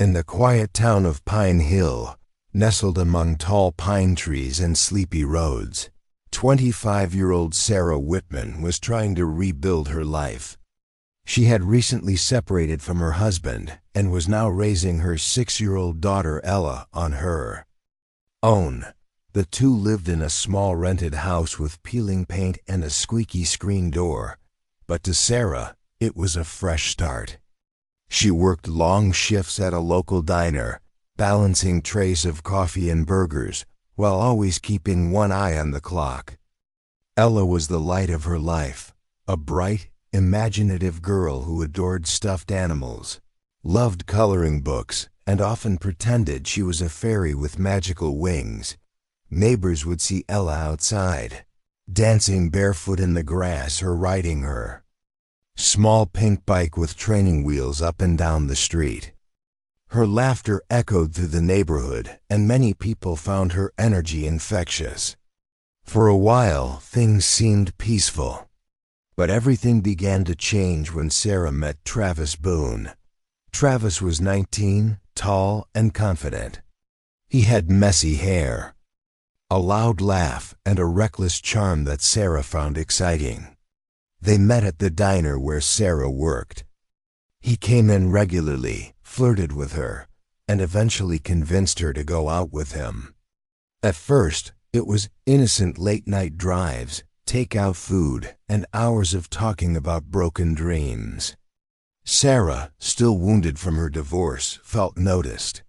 In the quiet town of Pine Hill, nestled among tall pine trees and sleepy roads, 25-year-old Sarah Whitman was trying to rebuild her life. She had recently separated from her husband and was now raising her 6-year-old daughter Ella on her own. The two lived in a small rented house with peeling paint and a squeaky screen door, but to Sarah, it was a fresh start. She worked long shifts at a local diner, balancing trays of coffee and burgers, while always keeping one eye on the clock. Ella was the light of her life, a bright, imaginative girl who adored stuffed animals, loved coloring books, and often pretended she was a fairy with magical wings. Neighbors would see Ella outside, dancing barefoot in the grass or riding her small pink bike with training wheels up and down the street. Her laughter echoed through the neighborhood, and many people found her energy infectious. For a while, things seemed peaceful. But everything began to change when Sarah met Travis Boone. Travis was 19, tall and confident. He had messy hair, a loud laugh, and a reckless charm that Sarah found exciting. They met at the diner where Sarah worked. He came in regularly, flirted with her, and eventually convinced her to go out with him. At first, it was innocent late-night drives, take-out food, and hours of talking about broken dreams. Sarah, still wounded from her divorce, felt noticed.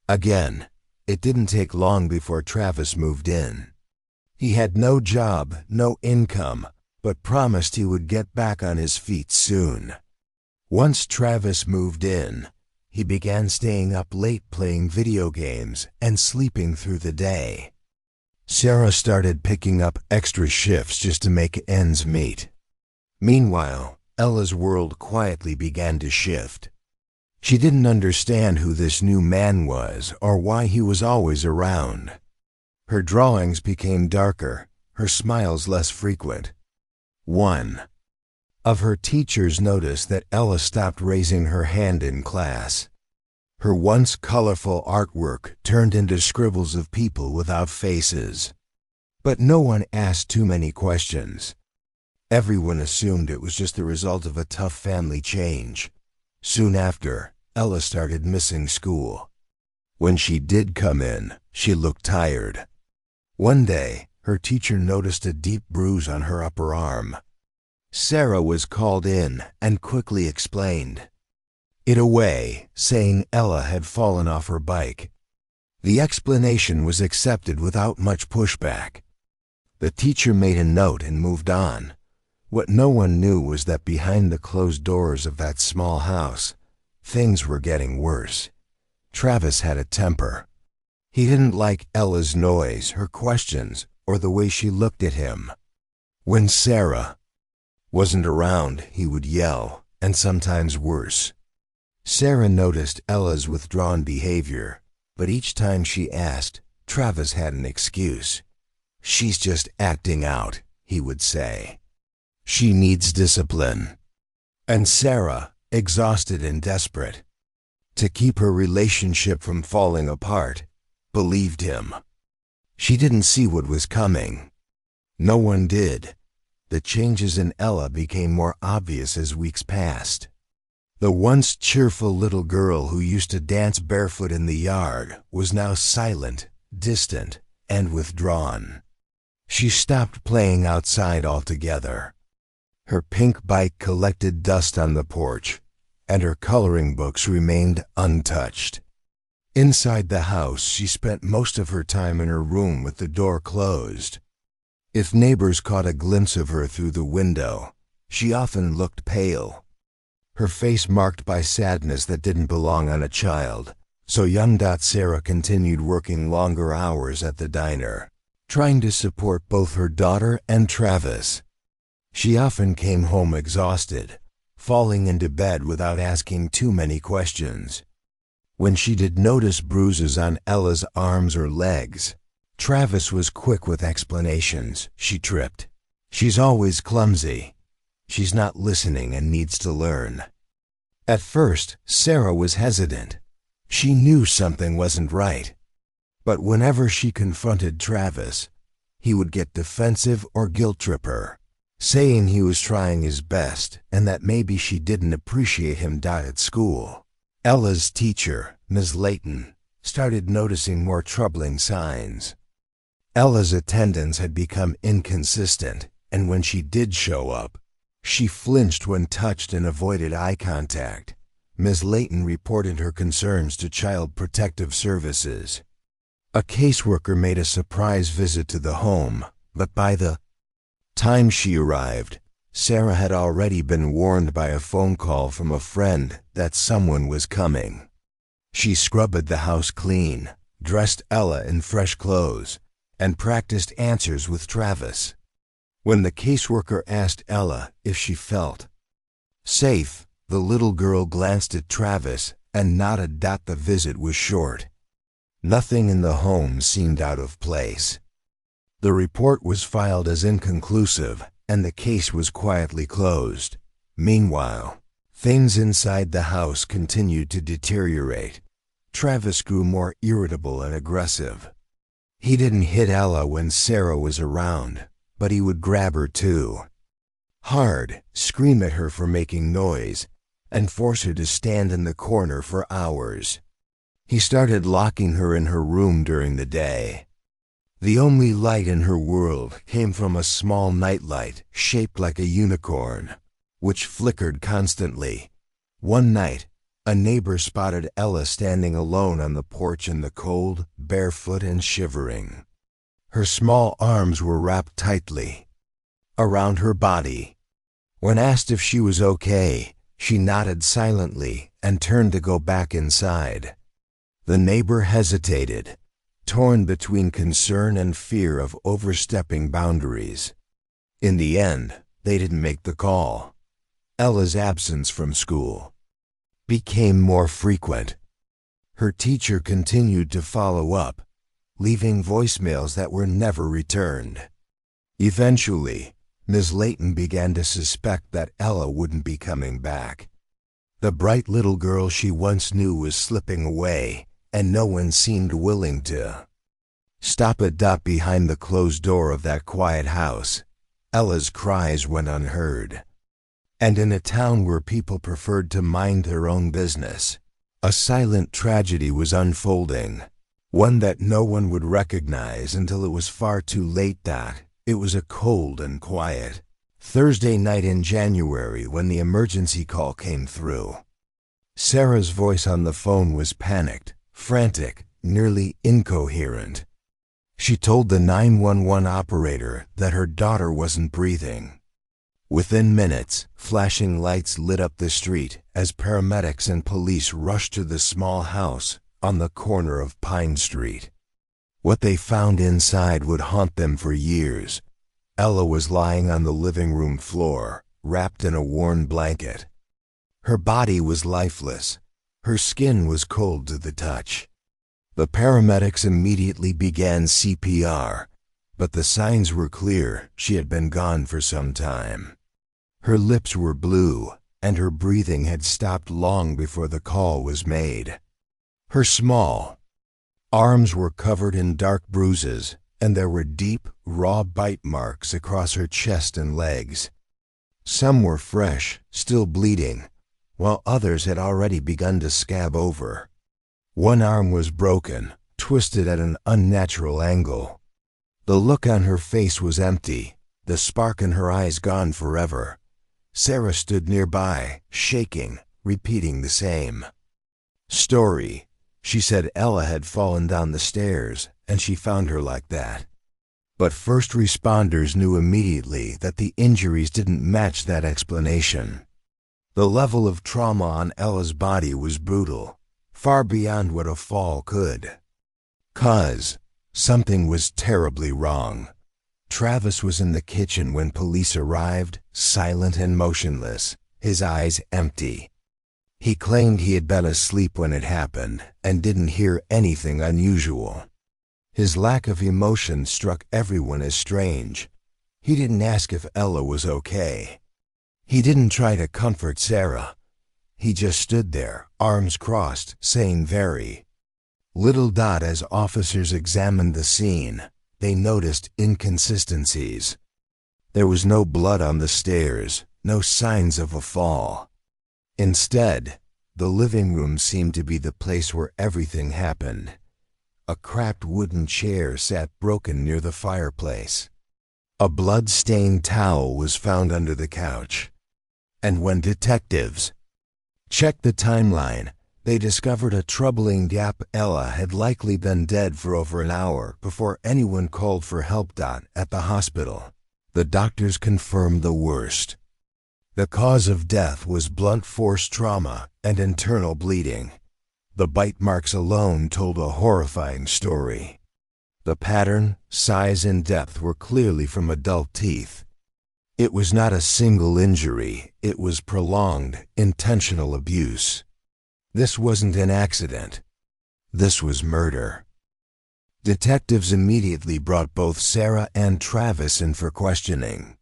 Again, it didn't take long before Travis moved in. He had no job, no income, but promised he would get back on his feet soon. Once Travis moved in, he began staying up late playing video games and sleeping through the day. Sarah started picking up extra shifts just to make ends meet. Meanwhile, Ella's world quietly began to shift. She didn't understand who this new man was or why he was always around. Her drawings became darker, her smiles less frequent. One of her teachers noticed that Ella stopped raising her hand in class. Her once colorful artwork turned into scribbles of people without faces. But no one asked too many questions. Everyone assumed it was just the result of a tough family change. Soon after, Ella started missing school. When she did come in, she looked tired. One day, her teacher noticed a deep bruise on her upper arm. Sarah was called in and quickly explained it away, saying Ella had fallen off her bike. The explanation was accepted without much pushback. The teacher made a note and moved on. What no one knew was that behind the closed doors of that small house, things were getting worse. Travis had a temper. He didn't like Ella's noise, her questions, or the way she looked at him. When Sarah wasn't around, he would yell, and sometimes worse. Sarah noticed Ella's withdrawn behavior, but each time she asked, Travis had an excuse. "She's just acting out," he would say. "She needs discipline." And Sarah, exhausted and desperate to keep her relationship from falling apart, believed him. She didn't see what was coming. No one did. The changes in Ella became more obvious as weeks passed. The once cheerful little girl who used to dance barefoot in the yard was now silent, distant, and withdrawn. She stopped playing outside altogether. Her pink bike collected dust on the porch, and her coloring books remained untouched. Inside the house, she spent most of her time in her room with the door closed. If neighbors caught a glimpse of her through the window, she often looked pale, her face marked by sadness that didn't belong on a child. So young Sarah continued working longer hours at the diner, trying to support both her daughter and Travis. She often came home exhausted, falling into bed without asking too many questions. When she did notice bruises on Ella's arms or legs, Travis was quick with explanations. "She tripped. She's always clumsy. She's not listening and needs to learn." At first, Sarah was hesitant. She knew something wasn't right. But whenever she confronted Travis, he would get defensive or guilt-trip her, saying he was trying his best and that maybe she didn't appreciate him at school. Ella's teacher, Ms. Layton, started noticing more troubling signs. Ella's attendance had become inconsistent, and when she did show up, she flinched when touched and avoided eye contact. Ms. Layton reported her concerns to Child Protective Services. A caseworker made a surprise visit to the home, but by the time she arrived, Sarah had already been warned by a phone call from a friend that someone was coming. She scrubbed the house clean, dressed Ella in fresh clothes, and practiced answers with Travis. When the caseworker asked Ella if she felt safe, the little girl glanced at Travis and nodded that the visit was short. Nothing in the home seemed out of place. The report was filed as inconclusive, and the case was quietly closed. Meanwhile, things inside the house continued to deteriorate. Travis grew more irritable and aggressive. He didn't hit Ella when Sarah was around, but he would grab her too. Hard, scream at her for making noise, and force her to stand in the corner for hours. He started locking her in her room during the day. The only light in her world came from a small nightlight shaped like a unicorn, which flickered constantly. One night, a neighbor spotted Ella standing alone on the porch in the cold, barefoot and shivering. Her small arms were wrapped tightly around her body. When asked if she was okay, she nodded silently and turned to go back inside. The neighbor hesitated, torn between concern and fear of overstepping boundaries. In the end, they didn't make the call. Ella's absence from school became more frequent. Her teacher continued to follow up, leaving voicemails that were never returned. Eventually, Ms. Layton began to suspect that Ella wouldn't be coming back. The bright little girl she once knew was slipping away, and no one seemed willing to stop it. Behind the closed door of that quiet house, Ella's cries went unheard. And in a town where people preferred to mind their own business, a silent tragedy was unfolding, one that no one would recognize until it was far too late. It was a cold and quiet Thursday night in January when the emergency call came through. Sarah's voice on the phone was panicked, frantic, nearly incoherent. She told the 911 operator that her daughter wasn't breathing. Within minutes, flashing lights lit up the street as paramedics and police rushed to the small house on the corner of Pine Street. What they found inside would haunt them for years. Ella was lying on the living room floor, wrapped in a worn blanket. Her body was lifeless. Her skin was cold to the touch. The paramedics immediately began CPR, but the signs were clear. She had been gone for some time. Her lips were blue, and her breathing had stopped long before the call was made. Her small arms were covered in dark bruises, and there were deep, raw bite marks across her chest and legs. Some were fresh, still bleeding, while others had already begun to scab over. One arm was broken, twisted at an unnatural angle. The look on her face was empty, the spark in her eyes gone forever. Sarah stood nearby, shaking, repeating the same story. She said Ella had fallen down the stairs, and she found her like that. But first responders knew immediately that the injuries didn't match that explanation. The level of trauma on Ella's body was brutal, far beyond what a fall could cause. Something was terribly wrong. Travis was in the kitchen when police arrived, silent and motionless, his eyes empty. He claimed he had been asleep when it happened and didn't hear anything unusual. His lack of emotion struck everyone as strange. He didn't ask if Ella was okay. He didn't try to comfort Sarah. He just stood there, arms crossed, saying very little. As officers examined the scene, they noticed inconsistencies. There was no blood on the stairs, no signs of a fall. Instead, the living room seemed to be the place where everything happened. A cracked wooden chair sat broken near the fireplace. A blood-stained towel was found under the couch. And when detectives checked the timeline, they discovered a troubling gap. Ella had likely been dead for over an hour before anyone called for help. At the hospital, the doctors confirmed the worst. The cause of death was blunt force trauma and internal bleeding. The bite marks alone told a horrifying story. The pattern, size, and depth were clearly from adult teeth. It was not a single injury, it was prolonged, intentional abuse. This wasn't an accident. This was murder. Detectives immediately brought both Sarah and Travis in for questioning.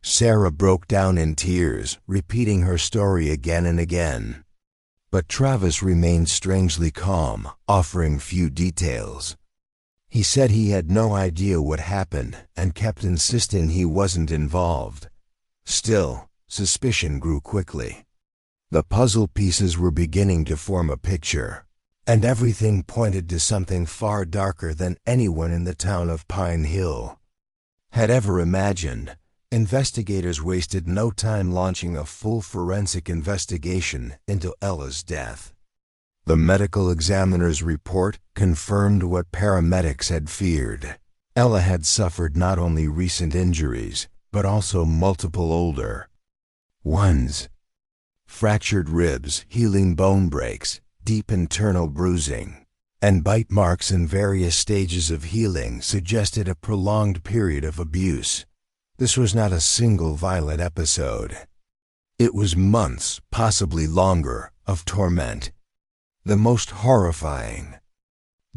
Sarah broke down in tears, repeating her story again and again. But Travis remained strangely calm, offering few details. He said he had no idea what happened and kept insisting he wasn't involved. Still, suspicion grew quickly. The puzzle pieces were beginning to form a picture, and everything pointed to something far darker than anyone in the town of Pine Hill had ever imagined. Investigators wasted no time launching a full forensic investigation into Ella's death. The medical examiner's report confirmed what paramedics had feared. Ella had suffered not only recent injuries, but also multiple older ones. Fractured ribs, healing bone breaks, deep internal bruising, and bite marks in various stages of healing suggested a prolonged period of abuse. This was not a single violent episode. It was months, possibly longer, of torment. The most horrifying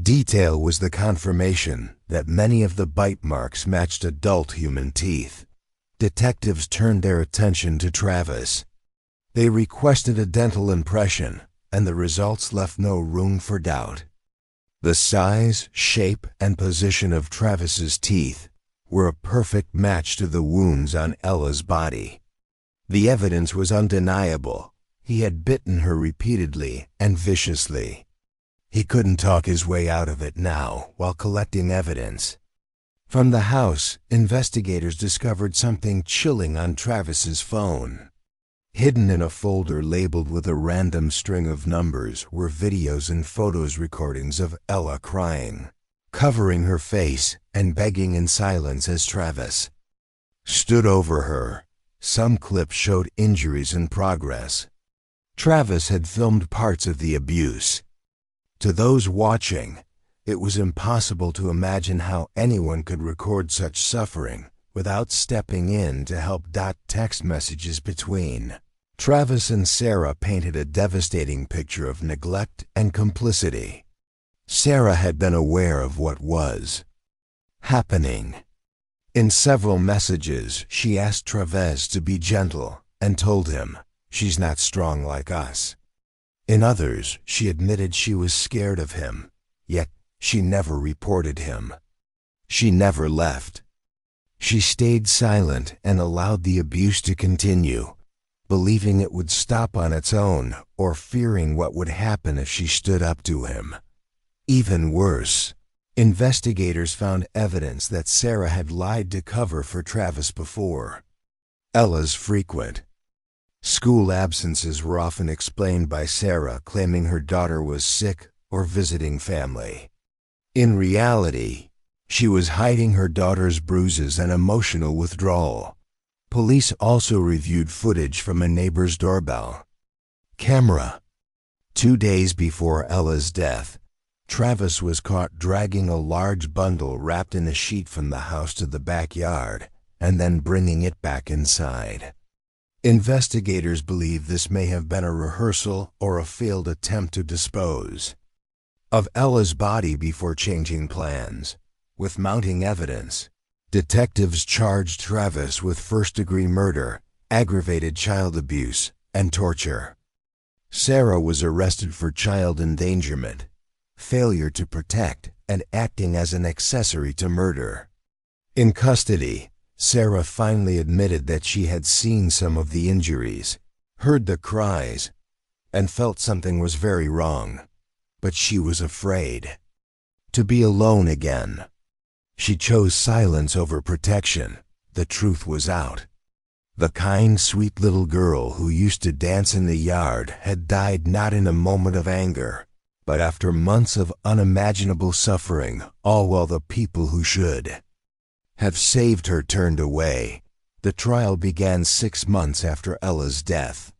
detail was the confirmation that many of the bite marks matched adult human teeth. Detectives turned their attention to Travis. They requested a dental impression, and the results left no room for doubt. The size, shape, and position of Travis's teeth were a perfect match to the wounds on Ella's body. The evidence was undeniable. He had bitten her repeatedly and viciously. He couldn't talk his way out of it now while collecting evidence. From the house, investigators discovered something chilling on Travis's phone. Hidden in a folder labeled with a random string of numbers were videos and photos recordings of Ella crying, covering her face and begging in silence as Travis stood over her. Some clips showed injuries in progress. Travis had filmed parts of the abuse. To those watching, it was impossible to imagine how anyone could record such suffering without stepping in to help. Text messages between Travis and Sarah painted a devastating picture of neglect and complicity. Sarah had been aware of what was happening. In several messages, she asked Travis to be gentle and told him, "She's not strong like us." In others, she admitted she was scared of him, yet she never reported him. She never left. She stayed silent and allowed the abuse to continue, believing it would stop on its own or fearing what would happen if she stood up to him. Even worse, investigators found evidence that Sarah had lied to cover for Travis before. Ella's frequent school absences were often explained by Sarah claiming her daughter was sick or visiting family. In reality, she was hiding her daughter's bruises and emotional withdrawal. Police also reviewed footage from a neighbor's doorbell camera. 2 days before Ella's death, Travis was caught dragging a large bundle wrapped in a sheet from the house to the backyard and then bringing it back inside. Investigators believe this may have been a rehearsal or a failed attempt to dispose of Ella's body before changing plans. With mounting evidence, detectives charged Travis with first-degree murder, aggravated child abuse, and torture. Sarah was arrested for child endangerment, failure to protect, and acting as an accessory to murder. In custody, Sarah finally admitted that she had seen some of the injuries, heard the cries, and felt something was very wrong. But she was afraid to be alone again. She chose silence over protection. The truth was out. The kind, sweet little girl who used to dance in the yard had died not in a moment of anger, but after months of unimaginable suffering, all while the people who should have saved her turned away. The trial began 6 months after Ella's death.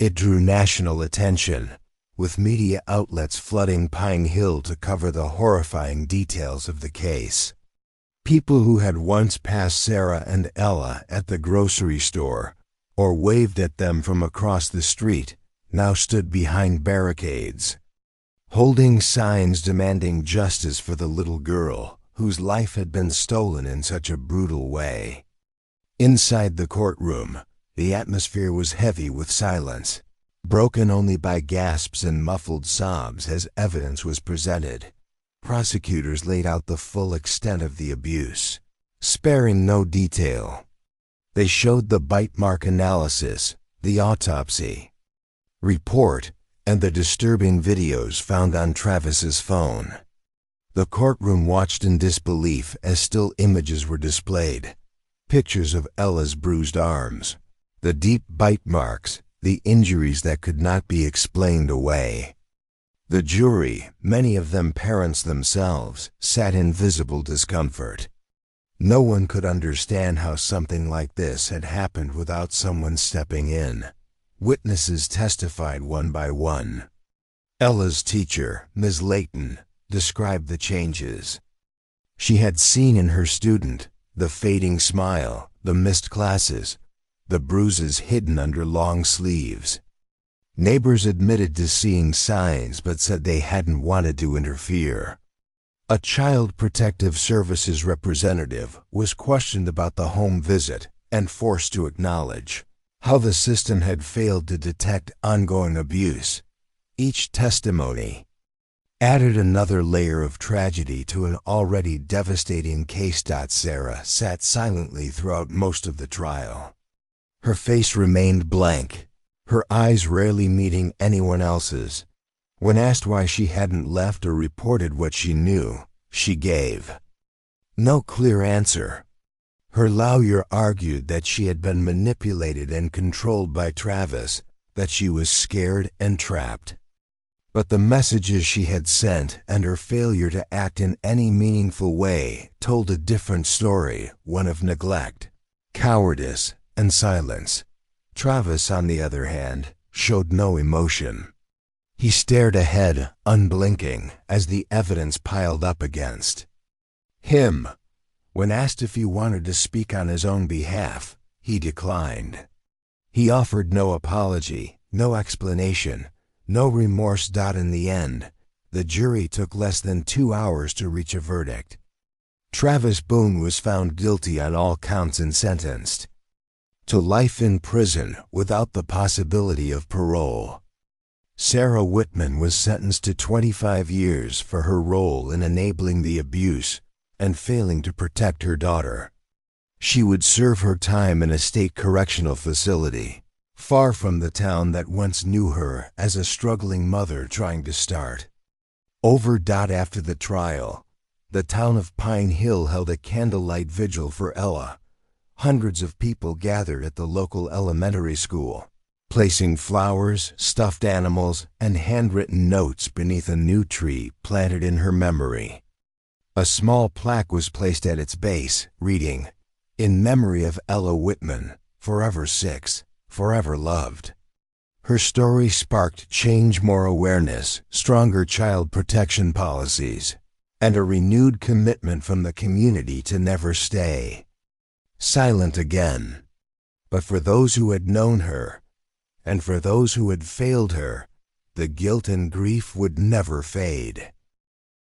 It drew national attention, with media outlets flooding Pine Hill to cover the horrifying details of the case. People who had once passed Sarah and Ella at the grocery store or waved at them from across the street now stood behind barricades, holding signs demanding justice for the little girl whose life had been stolen in such a brutal way. Inside the courtroom, the atmosphere was heavy with silence, broken only by gasps and muffled sobs as evidence was presented. Prosecutors laid out the full extent of the abuse, sparing no detail. They showed the bite mark analysis, the autopsy report, and the disturbing videos found on Travis's phone. The courtroom watched in disbelief as still images were displayed. Pictures of Ella's bruised arms, the deep bite marks, the injuries that could not be explained away. The jury, many of them parents themselves, sat in visible discomfort. No one could understand how something like this had happened without someone stepping in. Witnesses testified one by one. Ella's teacher, Ms. Layton, described the changes she had seen in her student: the fading smile, the missed classes, the bruises hidden under long sleeves. Neighbors admitted to seeing signs but said they hadn't wanted to interfere. A Child Protective Services representative was questioned about the home visit and forced to acknowledge how the system had failed to detect ongoing abuse. Each testimony added another layer of tragedy to an already devastating case. Sarah sat silently throughout most of the trial. Her face remained blank, her eyes rarely meeting anyone else's. When asked why she hadn't left or reported what she knew, she gave no clear answer. Her lawyer argued that she had been manipulated and controlled by Travis, that she was scared and trapped. But the messages she had sent and her failure to act in any meaningful way told a different story, one of neglect, cowardice, and silence. Travis, on the other hand, showed no emotion. He stared ahead, unblinking, as the evidence piled up against him. When asked if he wanted to speak on his own behalf, he declined. He offered no apology, no explanation, no remorse. In the end, the jury took less than 2 hours to reach a verdict. Travis Boone was found guilty on all counts and sentenced to life in prison without the possibility of parole. Sarah Whitman was sentenced to 25 years for her role in enabling the abuse and failing to protect her daughter. She would serve her time in a state correctional facility, far from the town that once knew her as a struggling mother trying to start over. After the trial, the town of Pine Hill held a candlelight vigil for Ella. Hundreds of people gathered at the local elementary school, placing flowers, stuffed animals, and handwritten notes beneath a new tree planted in her memory. A small plaque was placed at its base, reading, "In memory of Ella Whitman, forever 6, forever loved." Her story sparked change, more awareness, stronger child protection policies, and a renewed commitment from the community to never stay silent again. But for those who had known her, and for those who had failed her, the guilt and grief would never fade.